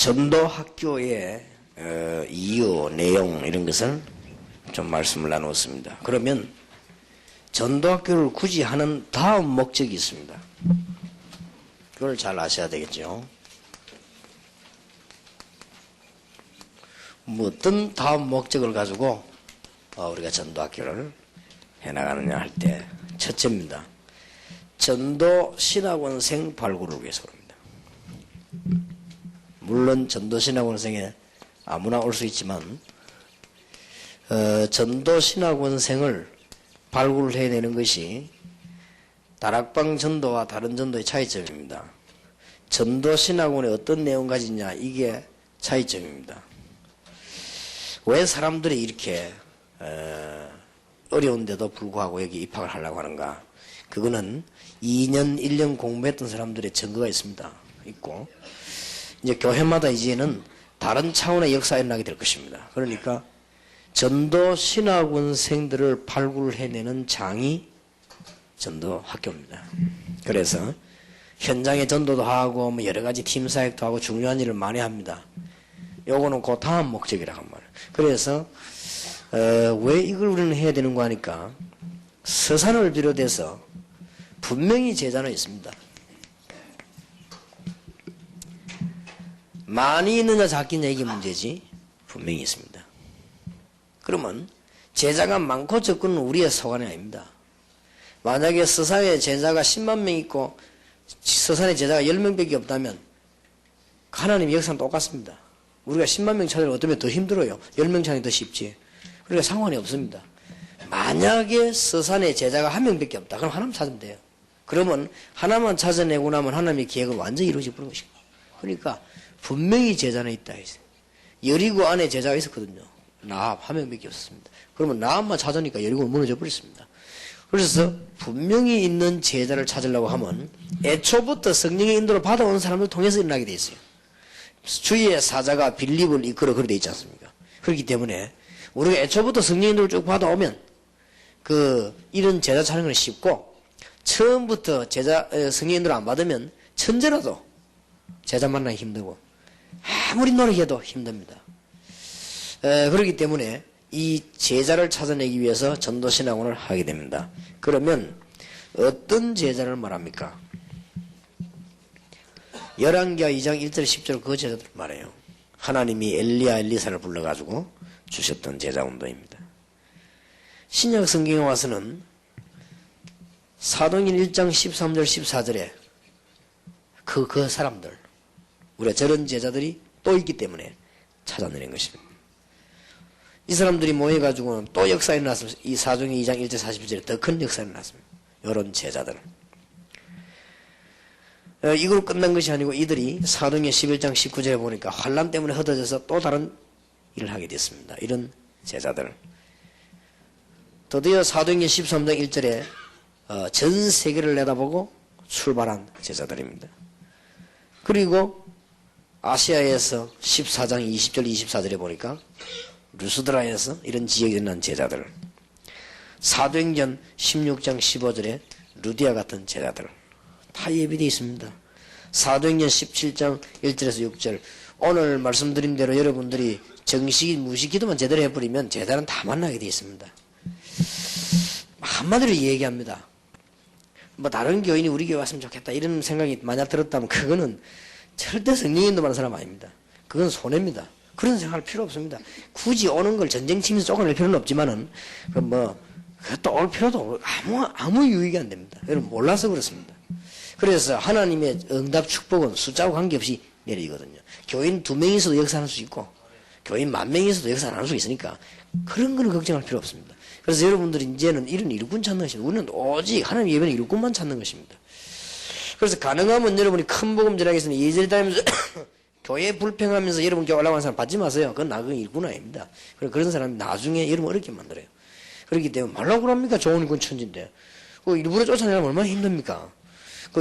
전도 학교의 이유, 내용 이런 것을 좀 말씀을 나누었습니다. 그러면 전도 학교를 굳이 하는 다음 목적이 있습니다. 그걸 잘 아셔야 되겠죠. 뭐 어떤 다음 목적을 가지고 우리가 전도 학교를 해나가느냐 할 때 첫째입니다. 전도 신학원생 발굴을 위해서 그럽니다. 물론 전도 신학원생에 아무나 올 수 있지만 전도 신학원생을 발굴해내는 것이 다락방 전도와 다른 전도의 차이점입니다. 전도 신학원에 어떤 내용 가지냐 이게 차이점입니다. 왜 사람들이 이렇게 어려운데도 불구하고 여기 입학을 하려고 하는가? 그거는 2년, 1년 공부했던 사람들의 증거가 있고 이제 교회마다 이제는 다른 차원의 역사가 일어나게 될 것입니다. 그러니까 전도 신학원생들을 발굴해내는 장이 전도 학교입니다. 그래서 현장에 전도도 하고 뭐 여러 가지 팀 사역도 하고 중요한 일을 많이 합니다. 요거는 그 다음 목적이라고 한 말이에요. 그래서 왜 이걸 우리는 해야 되는가 하니까 서산을 비롯해서 분명히 제자는 있습니다. 많이 있느냐 작느냐 이게 문제지 분명히 있습니다. 그러면 제자가 많고 적고는 우리의 소관이 아닙니다. 만약에 서산에 제자가 10만 명 있고 서산에 제자가 10명밖에 없다면 하나님의 역사는 똑같습니다. 우리가 10만 명 찾으려면 어쩌면 더 힘들어요. 10명 찾는 게 더 쉽지. 그러니까 상관이 없습니다. 만약에 서산에 제자가 한 명밖에 없다. 그럼 하나만 찾으면 돼요. 그러면 하나만 찾아내고 나면 하나님의 계획은 완전히 이루어져 버린 것입니다. 그러니까 분명히 제자는 있다. 여리고 안에 제자가 있었거든요. 나합 한 명밖에 없었습니다. 그러면 나합만 찾으니까 여리고는 무너져 버렸습니다. 그래서 분명히 있는 제자를 찾으려고 하면 애초부터 성령의 인도를 받아온 사람을 통해서 일어나게 돼 있어요. 주의 사자가 빌립을 이끌어 그렇게 돼 있지 않습니까? 그렇기 때문에 우리가 애초부터 성령의 인도를 쭉 받아오면 이런 제자 찾는 건 쉽고 처음부터 성령의 인도를 안 받으면 천재라도 제자 만나기 힘들고 아무리 노력해도 힘듭니다. 그렇기 때문에 이 제자를 찾아내기 위해서 전도신학원을 하게 됩니다. 그러면 어떤 제자를 말합니까? 열왕기하 2장 1절 10절 그 제자들 말해요. 하나님이 엘리야 엘리사를 불러가지고 주셨던 제자 운동입니다. 신약 성경에 와서는 사도행전 1장 13절 14절에 그 사람들 우리가 저런 제자들이 또 있기 때문에 찾아내는 것입니다. 이 사람들이 모여가지고는 또 역사가 일어났습니다. 이 사도행전 2장 1절 41절에 더 큰 역사가 일어났습니다. 이런 제자들. 이걸로 끝난 것이 아니고 이들이 사도행전 11장 19절에 보니까 환난 때문에 흩어져서 또 다른 일을 하게 됐습니다. 이런 제자들. 드디어 사도행전 13장 1절에 전 세계를 내다보고 출발한 제자들입니다. 그리고 아시아에서 14장 20절 24절에 보니까 루스드라에서 이런 지역에 일어난 제자들, 사도행전 16장 15절에 루디아 같은 제자들 다 예비되어 있습니다. 사도행전 17장 1절에서 6절 오늘 말씀드린 대로 여러분들이 정식 무식 기도만 제대로 해버리면 제자는 다 만나게 되어 있습니다. 한마디로 얘기합니다. 뭐 다른 교인이 우리 교회 왔으면 좋겠다 이런 생각이 만약 들었다면 그거는 절대 성령의 인도받는 사람 아닙니다. 그건 손해입니다. 그런 생각할 필요 없습니다. 굳이 오는 걸 전쟁 치면서 쫓아낼 필요는 없지만은 또 올 필요도 아무 유익이 안 됩니다. 여러분 몰라서 그렇습니다. 그래서 하나님의 응답 축복은 숫자와 관계없이 내리거든요. 교인 2명이 있어도 역사할 수 있고 교인 10,000명이 있어도 역사 안 할 수 있으니까 그런 거는 걱정할 필요 없습니다. 그래서 여러분들이 이제는 이런 일꾼 찾는 것입니다. 우리는 오직 하나님 예배는 일꾼만 찾는 것입니다. 그래서 가능하면 여러분이 큰 복음 전하기 위해서는 예전에 다니면서 교회 불평하면서 여러분 교회 올라가는 사람 받지 마세요. 그건 일꾼 아닙니다. 그런 사람이 나중에 여러분 어렵게 만들어요. 그렇기 때문에 말라고 그럽니까? 좋은 일꾼 천지인데. 일부러 쫓아내려면 얼마나 힘듭니까?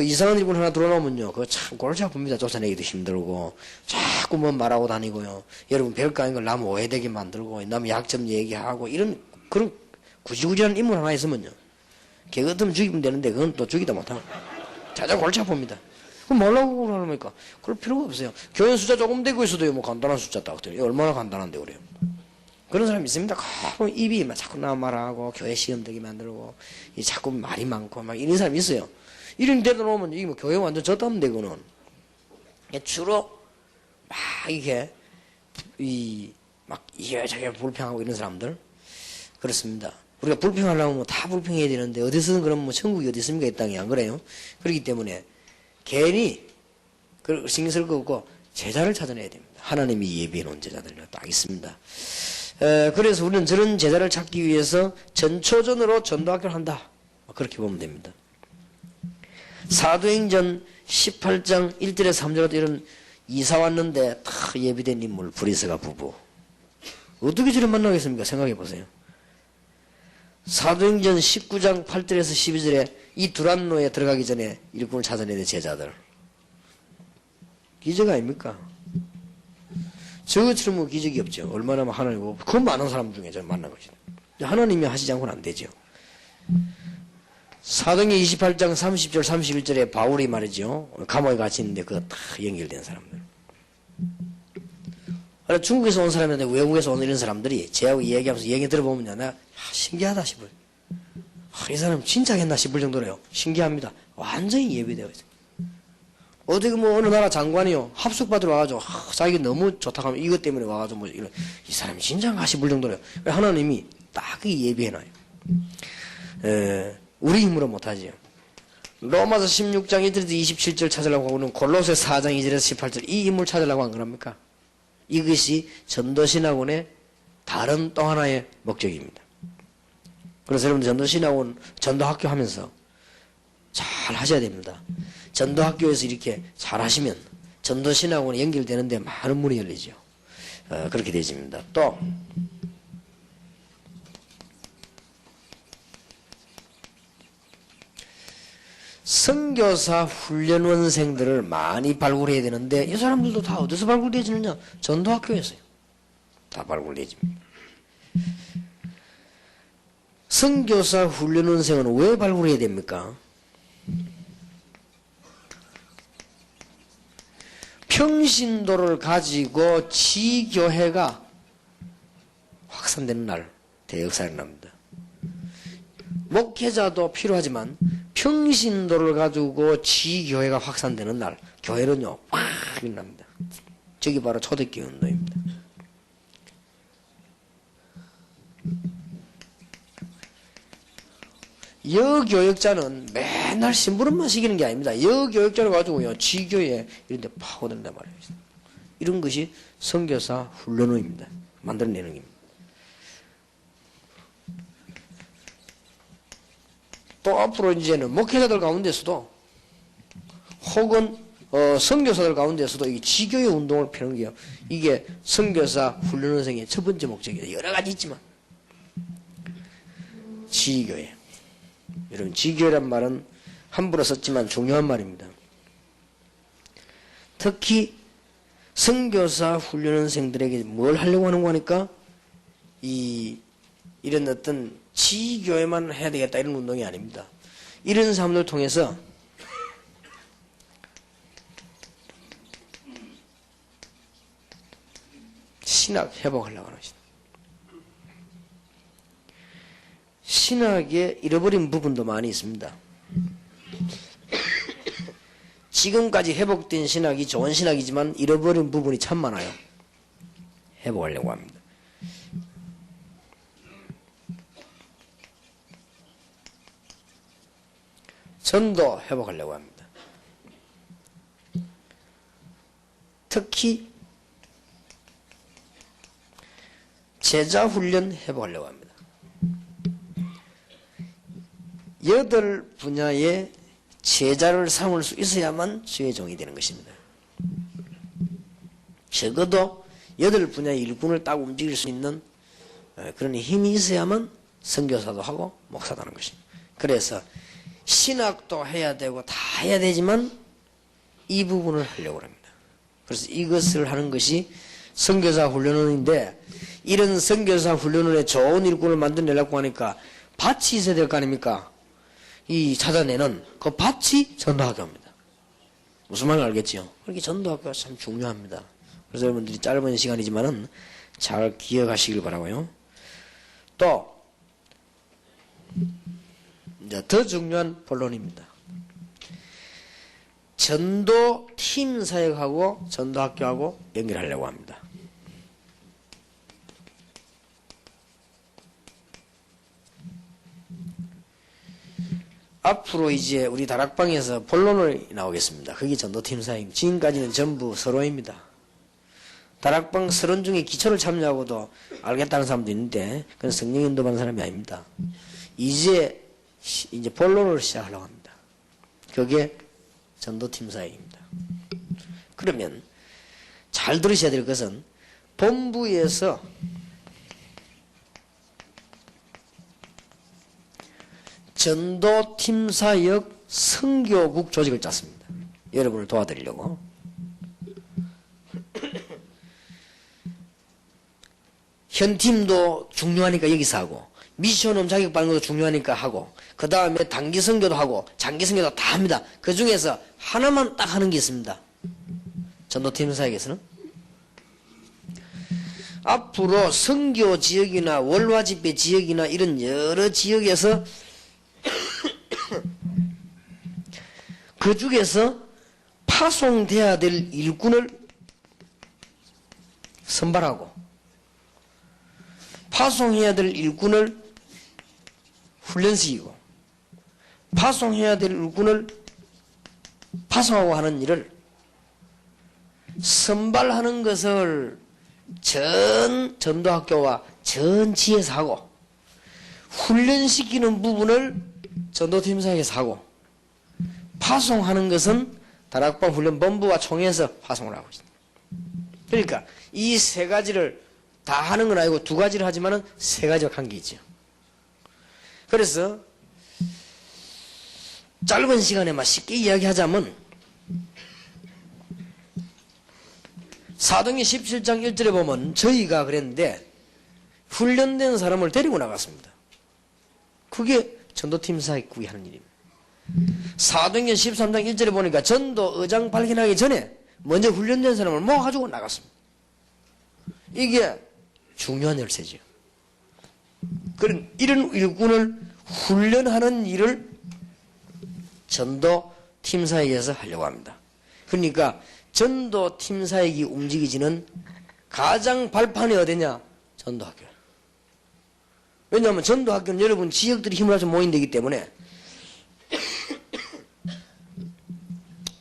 이상한 일꾼 하나 들어오면요. 그거 참 골치 아픕니다. 쫓아내기도 힘들고. 자꾸 말하고 다니고요. 여러분 별거 아닌 걸 남 오해되게 만들고, 남 약점 얘기하고, 그런 구지구지한 인물 하나 있으면요. 걔 같으면 죽이면 되는데, 그건 또 죽이다 못하고. 자자 골치 아픕니다. 그럼 뭐라고 그러니까 그럴 필요가 없어요. 교인 숫자 조금 되고 있어도요, 뭐 간단한 숫자다. 얼마나 간단한데 그래요. 그런 사람이 있습니다. 그럼 입이 막 자꾸 나 말하고 교회 시험 되게 만들고 자꾸 말이 많고 막 이런 사람이 있어요. 이런 데다 놓으면 이게 뭐 교회 완전 졌다면 되고는 주로 막 이게 막 이게 불평하고 이런 사람들 그렇습니다. 우리가 불평하려면 뭐 다 불평해야 되는데 어디서든 그럼 뭐 천국이 어디 있습니까? 이 땅에 안 그래요? 그렇기 때문에 괜히 신경 쓸 거 없고 제자를 찾아내야 됩니다. 하나님이 예비해 놓은 제자들이 딱 있습니다. 그래서 우리는 저런 제자를 찾기 위해서 전초전으로 전도학교를 한다. 그렇게 보면 됩니다. 사도행전 18장 1절에서 3절에 이런 이사 왔는데 다 예비된 인물 브리스가 부부. 어떻게 저를 만나겠습니까? 생각해 보세요. 사도행전 19장 8절에서 12절에 이 두란노에 들어가기 전에 일꾼을 찾아내는 제자들. 기적 아닙니까? 저것처럼 뭐 기적이 없죠. 얼마나 하나님, 그 많은 사람 중에 저를 만난 것이다. 하나님이 하시지 않고는 안 되죠. 사도행전 28장 30절 31절에 바울이 말이죠. 감옥에 갇혀 있는데 그거 다 연결된 사람들. 중국에서 온 사람인데 외국에서 온 이런 사람들이 제하고 이야기하면서 얘기 들어보면 나 신기하다 싶어요. 이 사람 진짜 했나 싶을 정도로요. 신기합니다. 완전히 예비되어 있어요. 어떻게 뭐 어느 나라 장관이요 합숙 받으러 와가지고 자기 너무 좋다 하면 이것 때문에 와가지고 뭐 이런 이 사람이 진짜인가 싶을 정도로요. 하나님이 딱 예비해놔요. 우리 힘으로 못하지요. 로마서 16장 1절에서 27절 찾으려고 하고는 골로새 4장 2절에서 18절 이 인물 찾으려고 한 거랍니까? 이것이 전도신학원의 다른 또 하나의 목적입니다. 그래서 여러분 전도신학원 전도학교 하면서 잘 하셔야 됩니다. 전도학교에서 이렇게 잘 하시면 전도신학원에 연결되는데 많은 문이 열리죠. 그렇게 되집니다. 또 선교사 훈련원생들을 많이 발굴해야 되는데 이 사람들도 다 어디서 발굴되지느냐? 전도학교에서요. 다 발굴되집니다. 선교사 훈련원생은 왜 발굴해야 됩니까? 평신도를 가지고 지교회가 확산되는 날 대역사가 납니다. 목회자도 필요하지만 평신도를 가지고 지교회가 확산되는 날 교회는요 팍 일어납니다. 저기 바로 초대교회 운동입니다. 여교역자는 맨날 심부름만 시키는 게 아닙니다. 여교역자를 가지고요 지교회 이런 데 파고든단 말이에요. 이런 것이 선교사 훈련원입니다. 만들어내는 겁니다. 또 앞으로 이제는 목회자들 가운데서도 혹은 선교사들 가운데서도 이 지교회 운동을 펴는 게요. 이게 선교사 훈련원생의 첫 번째 목적이에요. 여러 가지 있지만 지교회. 여러분 지교회란 말은 함부로 썼지만 중요한 말입니다. 특히 선교사 훈련원생들에게 뭘 하려고 하는 거니까 이런 어떤 지교회만 해야 되겠다 이런 운동이 아닙니다. 이런 사람들을 통해서 신학 회복하려고 하는 것이다. 신학에 잃어버린 부분도 많이 있습니다. 지금까지 회복된 신학이 좋은 신학이지만 잃어버린 부분이 참 많아요. 회복하려고 합니다. 전도 회복하려고 합니다. 특히 제자 훈련 회복하려고 합니다. 8 분야의 제자를 삼을 수 있어야만 주의 종이 되는 것입니다. 적어도 8 분야의 일꾼을 딱 움직일 수 있는 그런 힘이 있어야만 선교사도 하고 목사도 하는 것입니다. 그래서 신학도 해야 되고 다 해야 되지만 이 부분을 하려고 합니다. 그래서 이것을 하는 것이 선교사 훈련원인데 이런 선교사 훈련원에 좋은 일꾼을 만들어내려고 하니까 밭이 있어야 될 거 아닙니까? 이 찾아내는 그 밭이 전도학교입니다. 무슨 말인지 알겠지요? 그렇게 전도학교가 참 중요합니다. 그래서 여러분들이 짧은 시간이지만은 잘 기억하시길 바라고요. 또 이제 더 중요한 본론입니다. 전도 팀 사역하고 전도학교하고 연결하려고 합니다. 앞으로 이제 우리 다락방에서 본론을 나오겠습니다. 그게 전도팀 사역. 지금까지는 전부 서론입니다. 다락방 서론 중에 기초를 참여하고도 알겠다는 사람도 있는데 그건 성령 인도받는 사람이 아닙니다. 이제 본론을 시작하려고 합니다. 그게 전도팀 사역입니다. 그러면 잘 들으셔야 될 것은 본부에서 전도팀 사역 선교국 조직을 짰습니다. 여러분을 도와드리려고. 현팀도 중요하니까 여기서 하고, 미션홈 자격받는 것도 중요하니까 하고, 그 다음에 단기 선교도 하고 장기 선교도 다 합니다. 그 중에서 하나만 딱 하는 게 있습니다. 전도팀 사역에서는 앞으로 선교 지역이나 월화 집회 지역이나 이런 여러 지역에서 그 중에서 파송돼야 될 일꾼을 선발하고 파송해야 될 일꾼을 훈련시키고 파송해야 될 일꾼을 파송하고 하는 일을 선발하는 것을 전 전도학교와 전 지에서 하고 훈련시키는 부분을 전도팀 사역에서 하고 파송하는 것은 다락방 훈련본부와 총회에서 파송을 하고 있습니다. 그러니까 이 세 가지를 다 하는 건 아니고 두 가지를 하지만은 세 가지가 관계 있죠. 그래서 짧은 시간에만 쉽게 이야기하자면 사도행전 17장 1절에 보면 저희가 그랬는데 훈련된 사람을 데리고 나갔습니다. 그게 전도팀 사역국이 하는 일입니다. 사도행전 13장 1절에 보니까 전도 의장 발견하기 전에 먼저 훈련된 사람을 모아가지고 나갔습니다. 이게 중요한 열쇠죠. 그런 이런 일꾼을 훈련하는 일을 전도 팀 사역에서 하려고 합니다. 그러니까 전도 팀 사역이 움직이지는 가장 발판이 어디냐? 전도학교. 왜냐하면 전도학교는 여러분 지역들이 힘을 합쳐 모인 데이기 때문에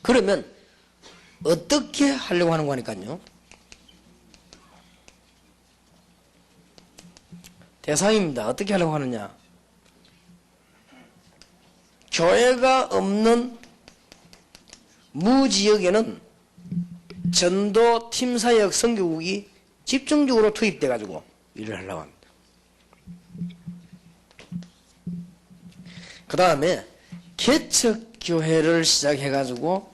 그러면 어떻게 하려고 하는 거니까요? 대상입니다. 어떻게 하려고 하느냐? 교회가 없는 무지역에는 전도 팀사역 선교국이 집중적으로 투입돼 가지고 일을 하려고 합니다. 그 다음에 개척교회를 시작해 가지고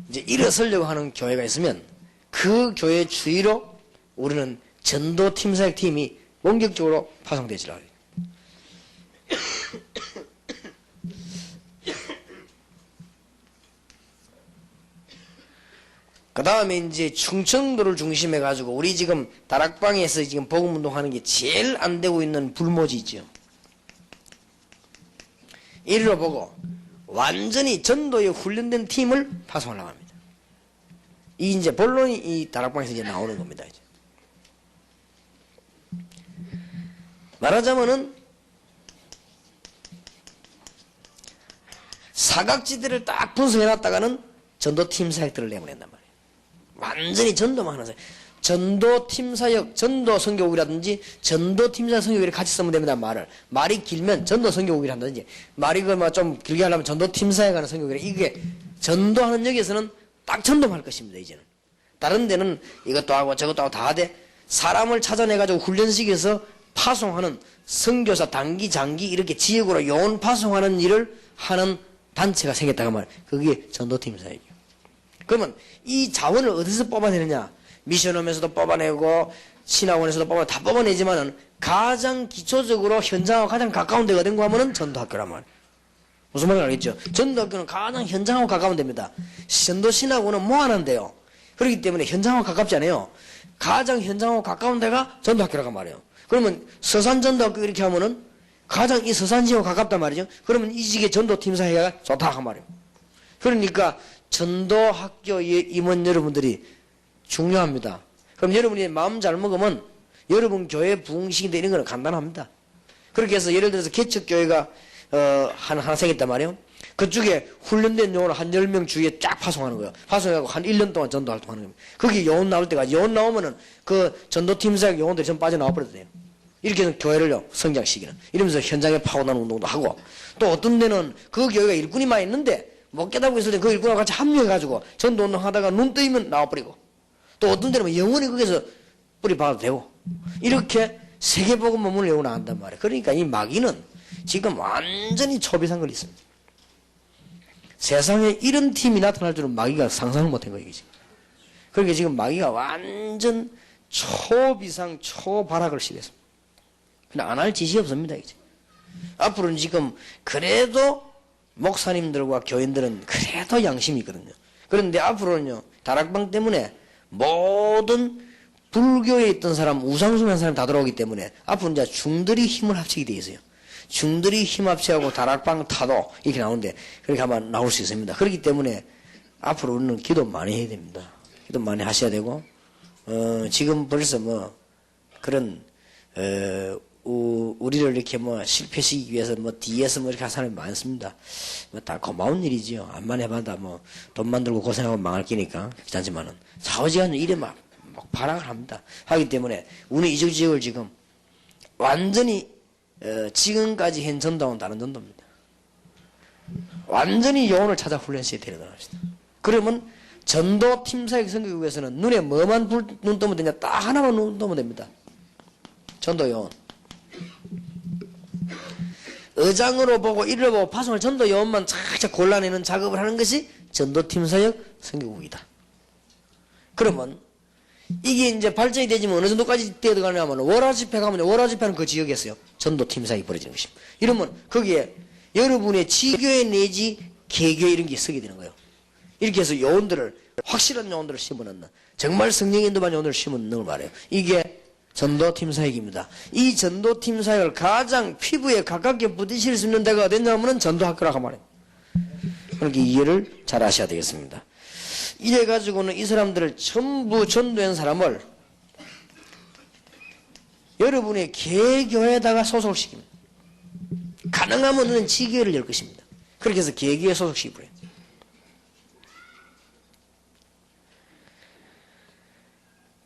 이제 일어서려고 하는 교회가 있으면 그 교회 주위로 우리는 전도 팀사역 팀이 본격적으로 파송되지라. 그 다음에 이제 충청도를 중심해 가지고 우리 지금 다락방에서 지금 복음운동하는 게 제일 안 되고 있는 불모지 있죠. 이리로 보고 완전히 전도에 훈련된 팀을 파송하려고 합니다. 이 이제 본론이 이 다락방에서 이제 나오는 겁니다. 이제. 말하자면은 사각지대를 딱 분석해 놨다가는 전도팀 사역들을 내보낸단 말이에요. 완전히 전도만 하는 사역. 전도팀 사역, 전도 선교국이라든지 전도팀 사역 선교국을 같이 쓰면 됩니다. 말이 길면 전도 선교국이라 한다든지 말이 좀 길게 하려면 전도팀 사역하는 선교국이라. 이게 전도하는 역에서는 딱 전도만 할 것입니다. 이제는 다른 데는 이것도 하고 저것도 하고 다 하되 사람을 찾아내가지고 훈련시켜서 파송하는 선교사 단기 장기 이렇게 지역으로 요원 파송하는 일을 하는 단체가 생겼다고 말이에요. 그게 전도팀 사역이에요. 그러면 이 자원을 어디서 뽑아내느냐? 미션홈에서도 뽑아내고 신학원에서도 다 뽑아내지만은 가장 기초적으로 현장하고 가장 가까운 데가 어딘가 하면은 전도학교란 말이에요. 무슨 말인지 알겠죠? 전도학교는 가장 현장하고 가까운 데입니다. 전도신학원은 모아난데요. 그렇기 때문에 현장하고 가깝지 않아요. 가장 현장하고 가까운 데가 전도학교라고 말이에요. 그러면 서산전도학교 이렇게 하면은 가장 이 서산지하고 가깝단 말이죠. 그러면 이 지역에 전도팀사회가 좋다 한 말이에요. 그러니까 전도학교에 임원 여러분들이 중요합니다. 그럼 여러분이 마음 잘 먹으면 여러분 교회 부흥식인데 이런 거는 간단합니다. 그렇게 해서 예를 들어서 개척교회가 하나 생겼단 말이에요. 그쪽에 훈련된 요원을 한 10명 주위에 쫙 파송하는 거예요. 파송하고 한 1년 동안 전도 활동하는 겁니다. 거기 요원 나올 때까지 요원 나오면은 그 전도팀사역 요원들이 전 빠져나와 버려도 돼요. 이렇게 해서 교회를요 성장시키는 이러면서 현장에 파고나는 운동도 하고 또 어떤 데는 그 교회가 일꾼이 많이 있는데 못 깨닫고 있을 때 그 일꾼하고 같이 합류해가지고 전도 운동 하다가 눈 뜨이면 나와버리고 또 어떤 데는 영원히 거기서 뿌리 박아도 되고 이렇게 세계복음 문을 외워 나간단 말이에요. 그러니까 이 마귀는 지금 완전히 초비상 걸리 있습니다. 세상에 이런 팀이 나타날 줄은 마귀가 상상을 못한 거예요. 지금. 그러니까 지금 마귀가 완전 초비상 초발악을 시켰습니다. 근데 안 할 짓이 없습니다. 이제. 앞으로는 지금 그래도 목사님들과 교인들은 그래도 양심이 있거든요. 그런데 앞으로는요 다락방 때문에 모든 불교에 있던 사람, 우상숭배한 사람이 다 들어오기 때문에 앞으로 이제 중들이 힘을 합치게 돼 있어요. 중들이 힘 합치하고 다락방 타도 이렇게 나오는데 그렇게 하면 나올 수 있습니다. 그렇기 때문에 앞으로 우리는 기도 많이 해야 됩니다. 기도 많이 하셔야 되고 지금 벌써 뭐 그런 우리를 이렇게 뭐 실패시키기 위해서 뭐 뒤에서 뭐 이렇게 한 사람이 많습니다. 뭐 다 고마운 일이지요. 암만 해봐도 뭐 돈 만들고 고생하고 망할 끼니까 괜찮지만은 좌우지간 일에 막 발악을 합니다. 하기 때문에 우리 이쪽 지역을 지금 완전히 지금까지 한 전도와는 다른 전도입니다. 완전히 요원을 찾아 훈련시에 데려다갑시다. 그러면 전도 팀사역 성격을 위해서는 눈에 뭐만 눈 뜨면 되냐? 딱 하나만 눈 뜨면 됩니다. 전도 요원. 의장으로 보고 이를 보고 파송을 전도 요원만 착착 골라내는 작업을 하는 것이 전도 팀사역 성격국이다. 그러면 이게 이제 발전이 되지만 어느 정도까지 뛰어들어가냐면 월화집회 가면 월화집회는 그 지역에서요 전도 팀사역이 벌어지는 것입니다. 이러면 거기에 여러분의 지교회 내지 개교회 이런 게 쓰게 되는 거예요. 이렇게 해서 요원들을 확실한 요원들을 심어넣는 정말 성령 인도만 요원들을 심어넣는 걸 말해요. 이게 전도팀 사역입니다. 이 전도팀 사역을 가장 피부에 가깝게 부딪힐 수 있는 데가 어딨냐면 전도학교라고 말해요. 그러니까 이해를 잘 하셔야 되겠습니다. 이래가지고는 이 사람들을 전부 전도한 사람을 여러분의 개교에다가 소속시킵니다. 가능하면 너는 지교회를 열 것입니다. 그렇게 해서 개교에 소속시켜버려요.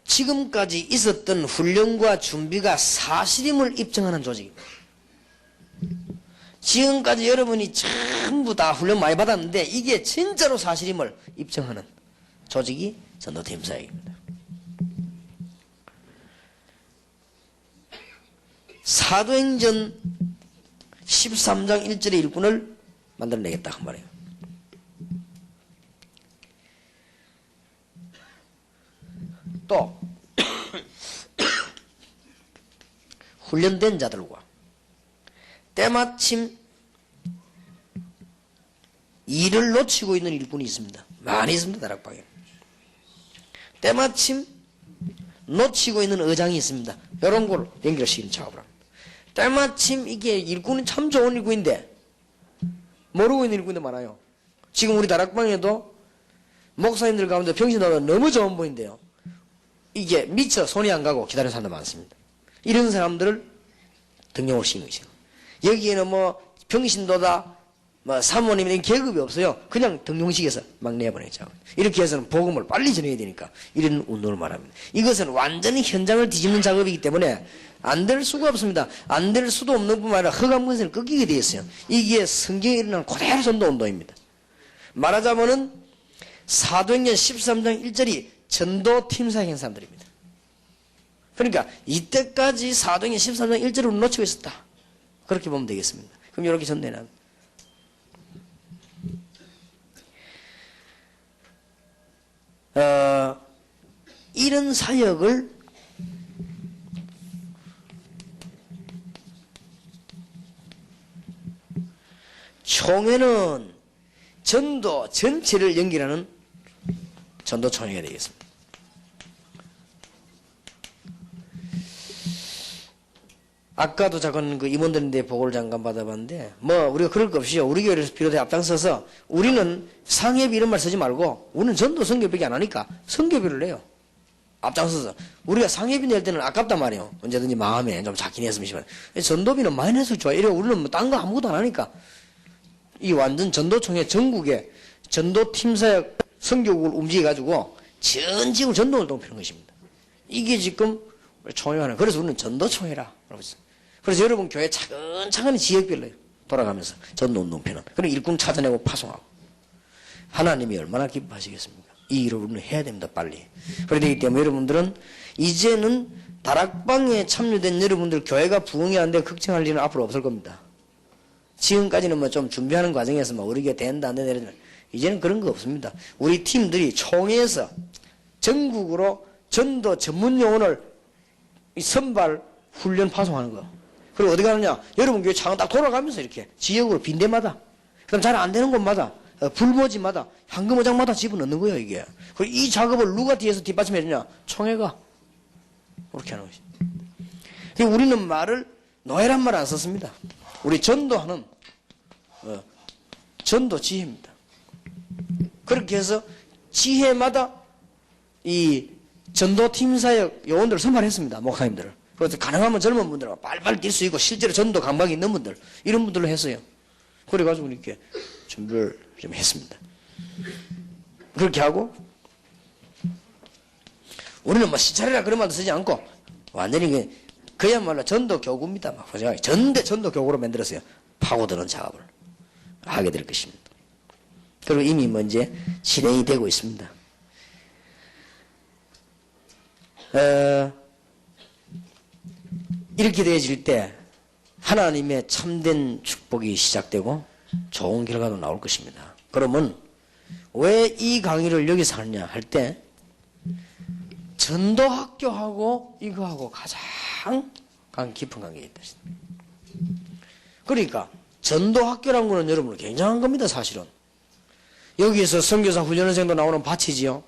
지금까지 있었던 훈련과 준비가 사실임을 입증하는 조직입니다. 지금까지 여러분이 전부 다 훈련 많이 받았는데 이게 진짜로 사실임을 입증하는 조직이 전도팀 사역입니다. 사도행전 13장 1절의 일꾼을 만들어내겠다 그 말이에요. 또 훈련된 자들과 때마침 일을 놓치고 있는 일꾼이 있습니다. 많이 있습니다. 다락방에. 때마침 놓치고 있는 의장이 있습니다. 이런 걸 연결시키는 작업을 합니다. 때마침 이게 일꾼이 참 좋은 일꾼인데 모르고 있는 일꾼이 많아요. 지금 우리 다락방에도 목사님들 가운데 병신도가 너무 좋은 분인데요. 이게 미처 손이 안 가고 기다리는 사람도 많습니다. 이런 사람들을 등용을 시키는 것이죠. 여기에는 뭐 병신도다, 뭐 사모님 계급이 없어요. 그냥 등용식에서 막 내버리죠. 이렇게 해서는 복음을 빨리 전해야 되니까 이런 운동을 말합니다. 이것은 완전히 현장을 뒤집는 작업이기 때문에 안 될 수가 없습니다. 안 될 수도 없는 뿐만 아니라 허감근세를 꺾이게 되어 있어요. 이게 성경에 일어나는 그대로 전도 운동입니다. 말하자면은 사도행전 13장 1절이 전도 팀사역한 사람들입니다. 그러니까 이때까지 사도행전 13장 1절을 놓치고 있었다. 그렇게 보면 되겠습니다. 그럼 이렇게 전도해놔. 이런 사역을 총회는 전도 전체를 연결하는 전도총회가 되겠습니다. 아까도 잠깐 그 임원들인데 보고를 잠깐 받아봤는데, 우리가 그럴 거 없이요. 우리 교회를 비롯해 앞장서서 우리는 상회비 이런 말 쓰지 말고, 우리는 전도 선교비밖에 안 하니까 선교비를 내요. 앞장서서. 우리가 상회비 낼 때는 아깝단 말이에요. 언제든지 마음에 좀 작긴 했으면 싶어요. 전도비는 많이 내서 좋아. 이래 우리는 뭐 딴 거 아무것도 안 하니까. 이 완전 전도총회 전국에 전도팀사역 선교국을 움직여가지고 전 지역을 전도를 돕는 것입니다. 이게 지금 총회하는, 그래서 우리는 전도총회라. 그래서 여러분 교회 차근차근히 지역별로 돌아가면서 전도운동편은, 그리고 일꾼 찾아내고 파송하고. 하나님이 얼마나 기뻐하시겠습니까? 이 일을 우리는 해야 됩니다, 빨리. 그렇기 때문에 여러분들은 이제는 다락방에 참여된 여러분들 교회가 부흥이 안 돼 걱정할 일은 앞으로 없을 겁니다. 지금까지는 뭐 좀 준비하는 과정에서 뭐 우리 교회 된다 안 된다, 이제는 그런 거 없습니다. 우리 팀들이 총회에서 전국으로 전도 전문 요원을 선발 훈련 파송하는 거. 그리고 어디 가느냐? 여러분 교회 차가 딱 돌아가면서 이렇게 지역으로 빈대마다, 그럼 잘 안 되는 곳마다, 불모지마다, 황금어장마다 집어넣는 거예요, 이게. 그리고 이 작업을 누가 뒤에서 뒷받침해 주냐? 총회가. 그렇게 하는 것이. 우리는 말을, 노예란 말 안 썼습니다. 우리 전도하는, 전도 지혜입니다. 그렇게 해서 지혜마다 이 전도팀 사역 요원들을 선발했습니다, 목사님들을. 그래서 가능하면 젊은 분들하고 빨리빨리 뛸 수 있고 실제로 전도 감각이 있는 분들, 이런 분들로 했어요. 그래가지고 이렇게 준비를 좀 했습니다. 그렇게 하고 우리는 뭐 시찰이라 그런 말도 쓰지 않고 완전히 그야말로 전도 교구입니다. 막 전도 교구로 만들었어요. 파고드는 작업을 하게 될 것입니다. 그리고 이미 뭐 이제 진행이 되고 있습니다. 이렇게 되어질 때 하나님의 참된 축복이 시작되고 좋은 결과도 나올 것입니다. 그러면 왜 이 강의를 여기서 하느냐 할 때, 전도학교하고 이거하고 가장 깊은 관계가 있다. 그러니까 전도학교라는 거는 여러분 굉장한 겁니다, 사실은. 여기에서 선교사 훈련생도 나오는 밭이지요.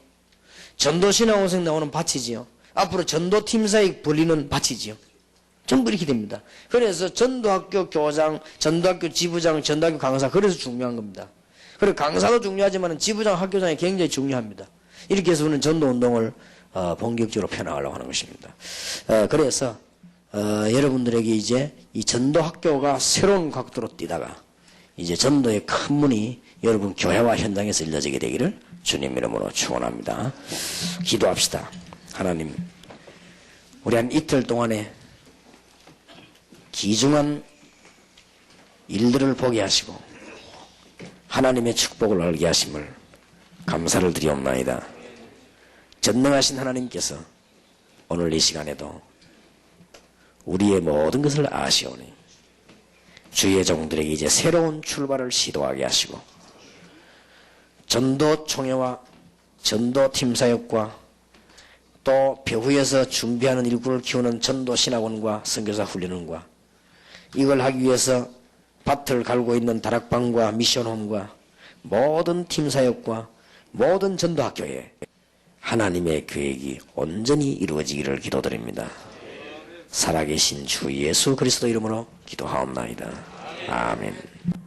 전도신앙원생 나오는 밭이지요. 앞으로 전도팀사에 벌리는 밭이지요. 전부 이렇게 됩니다. 그래서 전도학교 교장, 전도학교 지부장, 전도학교 강사, 그래서 중요한 겁니다. 그리고 강사도 중요하지만 지부장, 학교장이 굉장히 중요합니다. 이렇게 해서 우리는 전도운동을 본격적으로 펴나가려고 하는 것입니다. 그래서 여러분들에게 이제 이 전도학교가 새로운 각도로 뛰다가 이제 전도의 큰 문이 여러분 교회와 현장에서 열려지게 되기를 주님 이름으로 축원합니다. 기도합시다. 하나님, 우리 한 이틀 동안에 귀중한 일들을 보게 하시고 하나님의 축복을 알게 하심을 감사를 드리옵나이다. 전능하신 하나님께서 오늘 이 시간에도 우리의 모든 것을 아시오니 주의 종들에게 이제 새로운 출발을 시도하게 하시고 전도 총회와 전도 팀사역과 또 배후에서 준비하는 일꾼을 키우는 전도 신학원과 선교사 훈련원과 이걸 하기 위해서 밭을 갈고 있는 다락방과 미션홈과 모든 팀사역과 모든 전도학교에 하나님의 계획이 온전히 이루어지기를 기도드립니다. 살아계신 주 예수 그리스도 이름으로 기도하옵나이다. 아멘.